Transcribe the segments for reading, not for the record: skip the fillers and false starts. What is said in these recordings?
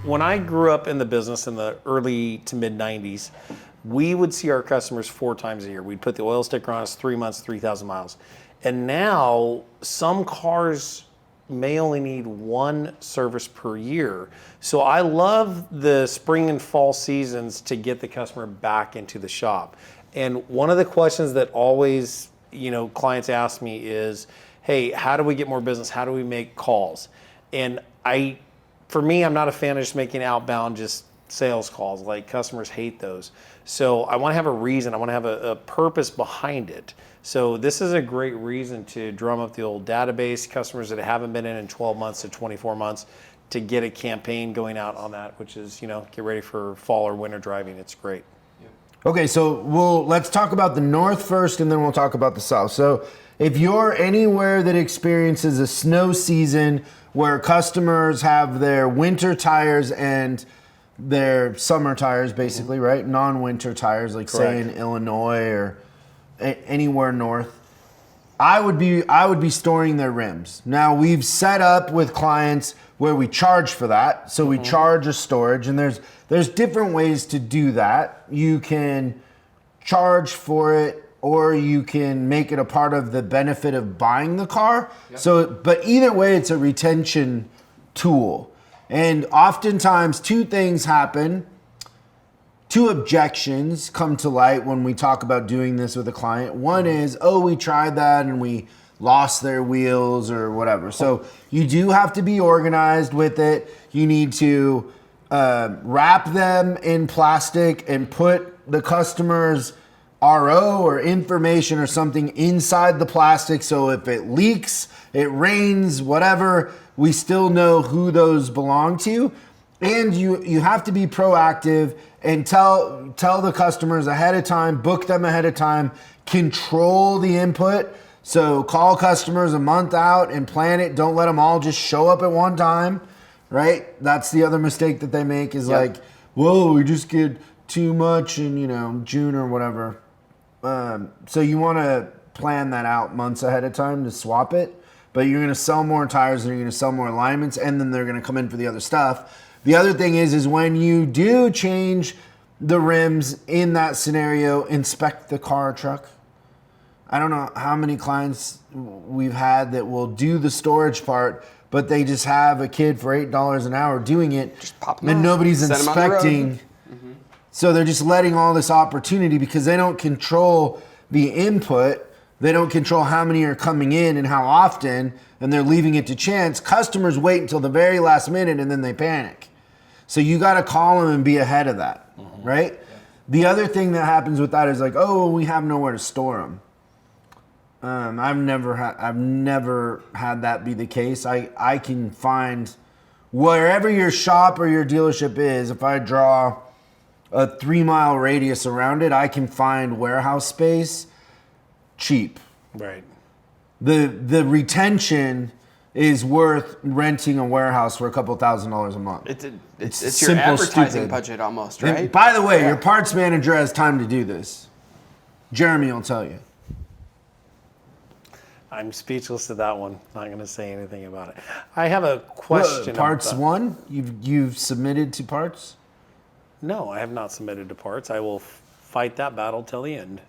When I grew up in the business in the early to mid 90s, we would see our customers 4 times a year. We'd put the oil sticker on us, 3 months, 3,000 miles. And now some cars may only need one service per year. So I love the spring and fall seasons to get the customer back into the shop. And one of the questions that always, clients ask me is, hey, how do we get more business? How do we make calls? And for me, I'm not a fan of just making outbound just sales calls. Like, customers hate those. So I want to have a reason. I want to have a purpose behind it. So this is a great reason to drum up the old database, customers that haven't been in 12 months to 24 months, to get a campaign going out on that, which is, get ready for fall or winter driving. It's great. Okay, so let's talk about the north first, and then we'll talk about the south. So if you're anywhere that experiences a snow season where customers have their winter tires and their summer tires, basically, right? Non-winter tires, like say in Illinois or anywhere north, I would be storing their rims. Now, we've set up with clients where we charge for that. So we charge a storage, and there's different ways to do that. You can charge for it, or you can make it a part of the benefit of buying the car. Yep. So, but either way, it's a retention tool. And oftentimes 2 things happen. 2 objections come to light when we talk about doing this with a client. One is, we tried that and we lost their wheels or whatever. So you do have to be organized with it. You need to wrap them in plastic and put the customer's RO or information or something inside the plastic, so if it leaks, it rains, whatever, we still know who those belong to. And you have to be proactive and tell the customers ahead of time, book them ahead of time, control the input. So call customers a month out and plan it. Don't let them all just show up at one time, right? That's the other mistake that they make is like, whoa, we just get too much in June or whatever. So you want to plan that out months ahead of time to swap it, but you're going to sell more tires and you're going to sell more alignments, and then they're going to come in for the other stuff. The other thing is when you do change the rims in that scenario, inspect the car or truck. I don't know how many clients we've had that will do the storage part, but they just have a kid for $8 an hour doing it, just pop them and out. nobody's Send inspecting. So they're just letting all this opportunity because they don't control the input. They don't control how many are coming in and how often, and they're leaving it to chance. Customers wait until the very last minute and then they panic. So you got to call them and be ahead of that, right? Yeah. The other thing that happens with that is like, we have nowhere to store them. I've never had that be the case. I can find wherever your shop or your dealership is. If I draw a 3-mile radius around it, I can find warehouse space cheap. Right. The retention is worth renting a warehouse for a couple $1,000s a month. It's your advertising budget almost, right? And by the way, your parts manager has time to do this. Jeremy will tell you. I'm speechless to that one. Not going to say anything about it. I have a question. Parts one? You've submitted to parts? No, I have not submitted to parts. I will fight that battle till the end.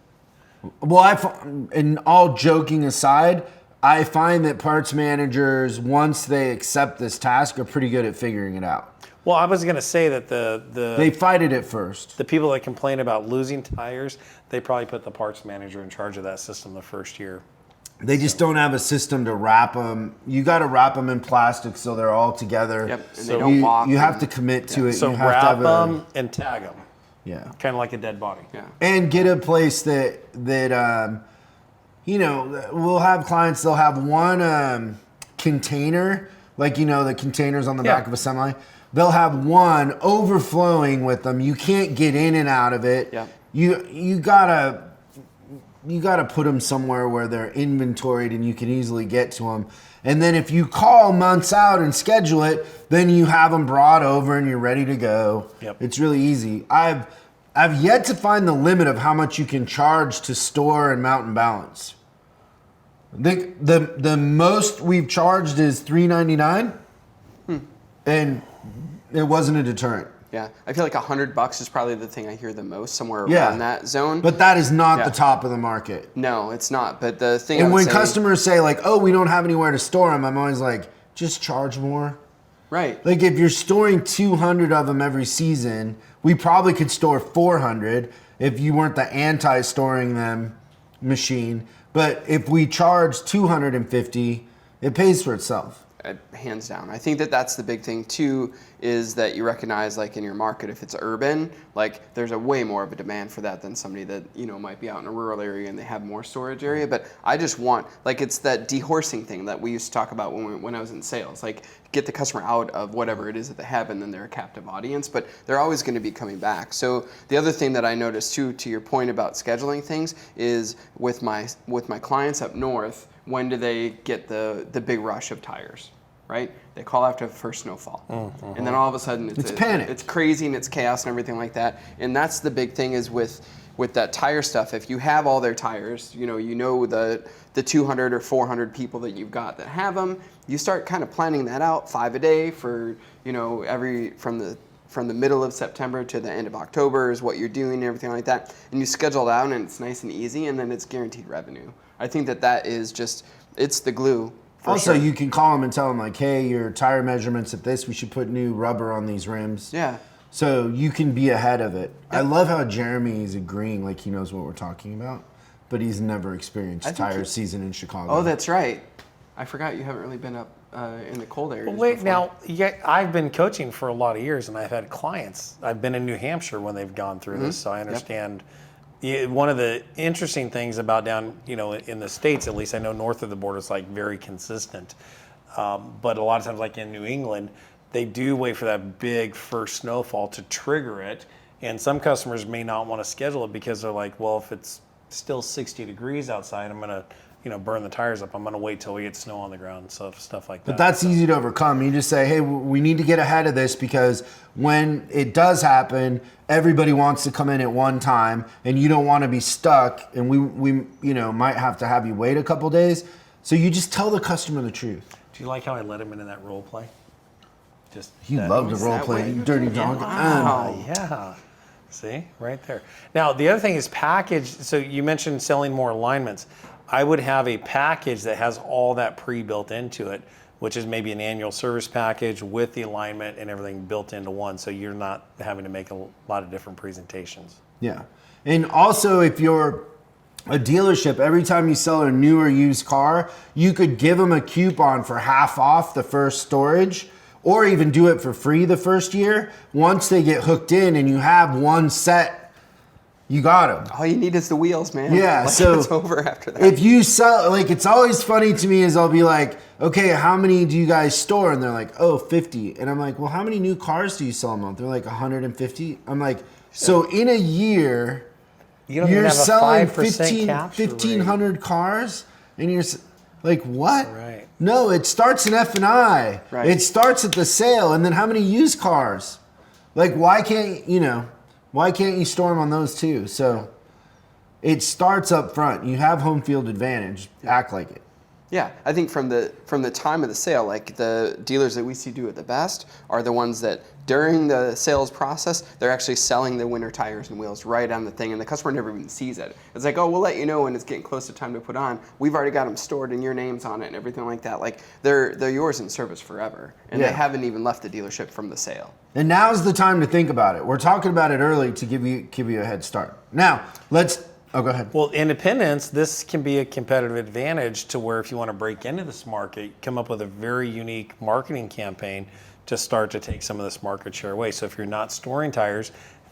Well, and all joking aside, I find that parts managers, once they accept this task, are pretty good at figuring it out. Well, I was going to say that they fight it at first. The people that complain about losing tires, they probably put the parts manager in charge of that system the first year. They just don't have a system to wrap them. You got to wrap them in plastic so they're all together. Yep, and so they don't walk. You have to commit to it. So you have wrap to have them and tag them. Yeah. Kind of like a dead body. Yeah. And get a place that we'll have clients, they'll have one container, like, the containers on the back of a semi. They'll have one overflowing with them. You can't get in and out of it. Yeah. You gotta put them somewhere where they're inventoried and you can easily get to them. And then if you call months out and schedule it, then you have them brought over and you're ready to go. Yep. It's really easy. I've yet to find the limit of how much you can charge to store and mount and balance. I think the most we've charged is $3.99. And it wasn't a deterrent. Yeah, I feel like $100 is probably the thing I hear the most, somewhere around that zone. But that is not the top of the market. No, it's not. But the thing and when customers say like, oh, we don't have anywhere to store them, I'm always like, just charge more. Right. Like if you're storing 200 of them every season, we probably could store 400 if you weren't the anti-storing them machine. But if we charge 250, it pays for itself. Hands down. I think that that's the big thing too, is that you recognize like in your market, if it's urban, like there's a way more of a demand for that than somebody that, you know, might be out in a rural area and they have more storage area. But I just want, like, it's that dehorsing thing that we used to talk about when I was in sales, like get the customer out of whatever it is that they have and then they're a captive audience, but they're always going to be coming back. So the other thing that I noticed too, to your point about scheduling things, is with my clients up north, when do they get the big rush of tires? Right? They call after the first snowfall. And then all of a sudden it's panic. It's crazy and it's chaos and everything like that. And that's the big thing is with that tire stuff. If you have all their tires, you know the 200 or 400 people that you've got that have them, you start kind of planning that out 5 a day for, you know, from the middle of September to the end of October is what you're doing and everything like that. And you schedule it out and it's nice and easy and then it's guaranteed revenue. I think that is just, it's the glue. Also, you can call them and tell them like, hey, your tire measurements at this, we should put new rubber on these rims. Yeah. So you can be ahead of it. Yep. I love how Jeremy is agreeing like he knows what we're talking about, but he's never experienced tire season in Chicago. Oh, that's right. I forgot you haven't really been up in the cold areas. Well, wait, before. now, I've been coaching for a lot of years, and I've had clients. I've been in New Hampshire when they've gone through this, so I understand. One of the interesting things about down, in the States, at least I know north of the border, it's like very consistent. But a lot of times, like in New England, they do wait for that big first snowfall to trigger it. And some customers may not want to schedule it because they're like, well, if it's still 60 degrees outside, I'm going to, burn the tires up. I'm going to wait till we get snow on the ground, stuff like that. But that's easy to overcome. You just say, hey, we need to get ahead of this because when it does happen, everybody wants to come in at one time and you don't want to be stuck and we might have to have you wait a couple days. So you just tell the customer the truth. Do you like how I let him into that role play? He loved the role play, you dirty dog. Wow, yeah. See, right there. Now, the other thing is package. So you mentioned selling more alignments. I would have a package that has all that pre-built into it, which is maybe an annual service package with the alignment and everything built into one, so you're not having to make a lot of different presentations. Yeah. And also, if you're a dealership, every time you sell a new or used car, you could give them a coupon for half off the first storage, or even do it for free the first year. Once they get hooked in and you have one set, you got them. All you need is the wheels, man. Yeah, so it's over after that. If you sell, it's always funny to me is I'll be like, okay, how many do you guys store? And they're like, oh, 50. And I'm like, well, how many new cars do you sell a month? They're like 150. I'm like, so in a year, you're selling 1,500 cars? And you're like, what? Right. No, it starts in F&I. Right. It starts at the sale. And then how many used cars? Like, why can't you store them on those too? So it starts up front. You have home field advantage. Act like it. Yeah, I think from the time of the sale, like the dealers that we see do it the best are the ones that during the sales process, they're actually selling the winter tires and wheels right on the thing, and the customer never even sees it. It's like, oh, we'll let you know when it's getting close to time to put on. We've already got them stored and your name's on it and everything like that. Like they're yours in service forever, and they haven't even left the dealership from the sale. And now's the time to think about it. We're talking about it early to give you a head start. Now, oh, go ahead. Well, independence, this can be a competitive advantage to where if you want to break into this market, come up with a very unique marketing campaign to start to take some of this market share away. So if you're not storing tires,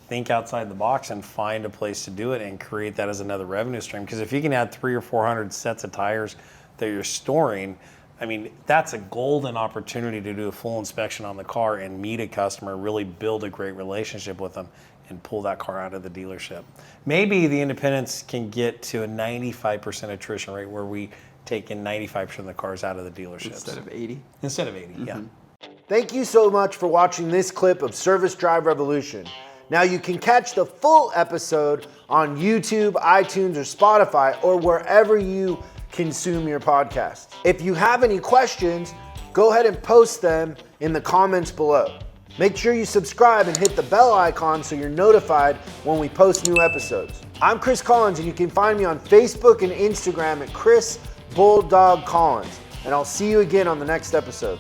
think outside the box and find a place to do it and create that as another revenue stream. Because if you can add 300 or 400 sets of tires that you're storing, I mean, that's a golden opportunity to do a full inspection on the car and meet a customer, really build a great relationship with them, and pull that car out of the dealership. Maybe the independents can get to a 95% attrition rate where we take in 95% of the cars out of the dealerships. Instead of 80? Instead of 80, yeah. Thank you so much for watching this clip of Service Drive Revolution. Now you can catch the full episode on YouTube, iTunes, or Spotify, or wherever you consume your podcast. If you have any questions, go ahead and post them in the comments below. Make sure you subscribe and hit the bell icon so you're notified when we post new episodes. I'm Chris Collins, and you can find me on Facebook and Instagram at Chris Bulldog Collins. And I'll see you again on the next episode.